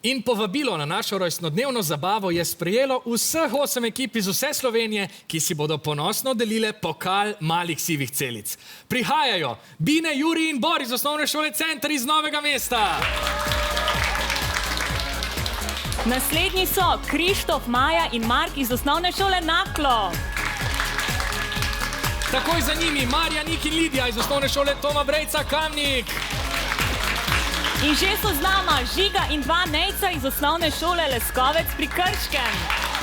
In povabilo na našo rojstnodnevno zabavo je sprejelo vseh 8 ekip iz vse Slovenije, ki si bodo ponosno delile pokal malih sivih celic. Prihajajo Bine, Juri in Bor iz Osnovne šole Center iz Novega mesta. Naslednji so Krištof, Maja in Mark iz Osnovne šole Naklo. Takoj za njimi Marja, Nik in Lidija iz Osnovne šole Toma Brejca Kamnik. In že so z nama Žiga in dva Nejca iz Osnovne šole Leskovec pri Krškem.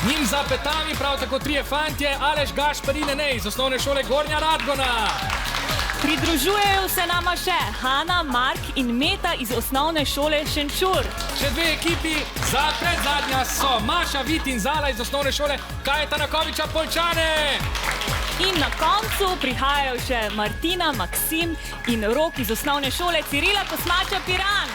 Njim za petami prav tako 3 fantje, Aleš, Gašper in Enej iz Osnovne šole Gornja Radgona. Pridružujejo se nama še Hanna, Mark in Meta iz Osnovne šole Šenčur. Še 2 ekipi, za predzadnja so Maša, Vit in Zala iz Osnovne šole Kajetana Koviča Poljčane. In na koncu prihajajo še Martina, Maksim in Rok iz Osnovne šole Cirila Kosmača Piran.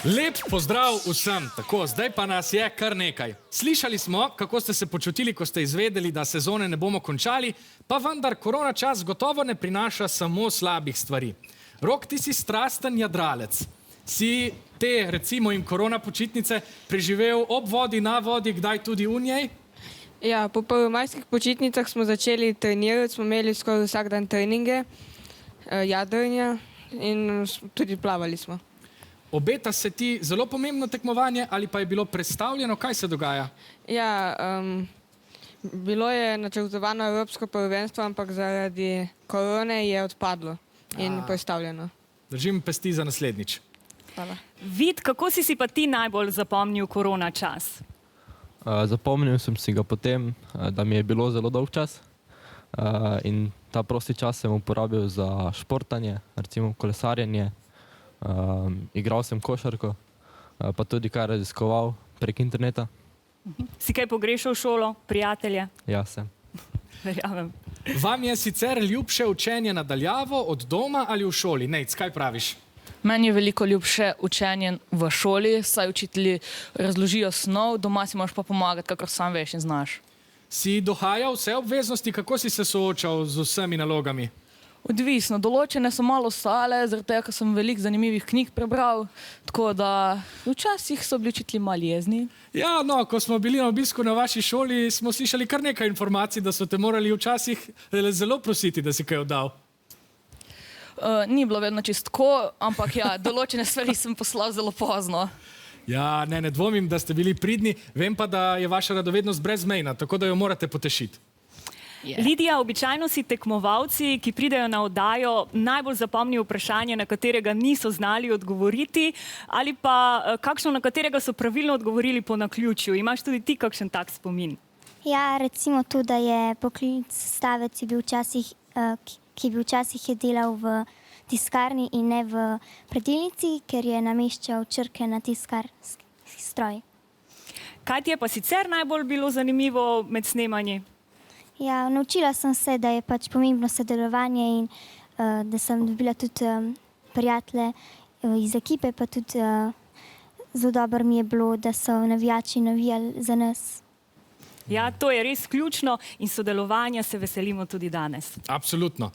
Lep pozdrav vsem. Tako, zdaj pa nas je kar nekaj. Slišali smo, kako ste se počutili, ko ste izvedeli, da sezone ne bomo končali, pa vendar korona čas gotovo ne prinaša samo slabih stvari. Rok, ti si strasten jadralec. Si te, recimo, in korona počitnice preživel ob vodi, na vodi, kdaj tudi v njej? Ja, po prvomajskih počitnicah smo začeli trenirati, smo imeli skoraj vsak dan treninge, jadranja in tudi plavali smo. Obeta se ti zelo pomembno tekmovanje ali pa je bilo prestavljeno? Kaj se dogaja? Ja, bilo je načrtovano evropsko prvenstvo, ampak zaradi korone je odpadlo in prestavljeno. Držim pesti za naslednjič. Hvala. Vid, kako si pa ti najbolj zapomnil korona čas? Zapomnil sem si ga potem, da mi je bilo zelo dolg čas in ta prosti čas sem uporabil za športanje, recimo kolesarjenje, igral sem košarko, pa tudi kaj raziskoval prek interneta. Si kaj pogrešal šolo, prijatelje? Ja, sem. Verjamem. Vam je sicer ljubše učenje nadaljavo od doma ali v šoli? Nejc, kaj praviš? Meni je veliko ljubše učenje v šoli, saj učitelji razložijo snov, doma si moraš pa pomagati, kakor sam veš in znaš. Si dohajal vse obveznosti, kako si se soočal z vsemi nalogami? Odvisno, določene so malo stale, zaradi tega, ker sem veliko zanimivih knjig prebral, tako da včasih so bili učitelji malo jezni. Ja, no, ko smo bili na obisku na vaši šoli, smo slišali kar nekaj informacij, da so te morali včasih zelo prositi, da si kaj oddal. Ni bilo vedno čisto tako, ampak ja, določene stvari sem poslal zelo pozno. Ja, ne dvomim, da ste bili pridni, vem pa, da je vaša radovednost brezmejna, tako da jo morate potešiti. Lidija, običajno si tekmovalci, ki pridejo na oddajo, najbolj zapomnijo vprašanje, na katerega niso znali odgovoriti, ali pa kakšno, na katerega so pravilno odgovorili po naključju. Imaš tudi ti kakšen tak spomin? Ja, recimo to, da je poklic stavec je bil včasih, ki bi včasih je delal v tiskarni in ne v predilnici, ker je nameščal črke na tiskarski stroj. Kaj ti je pa sicer najbolj bilo zanimivo med snemanji? Ja, naučila sem se, da je pač pomembno sodelovanje in da sem dobila tudi prijatelje iz ekipe, pa tudi zelo dobro mi je bilo, da so navijači navijali za nas. Ja, to je res ključno in sodelovanja se veselimo tudi danes. Absolutno.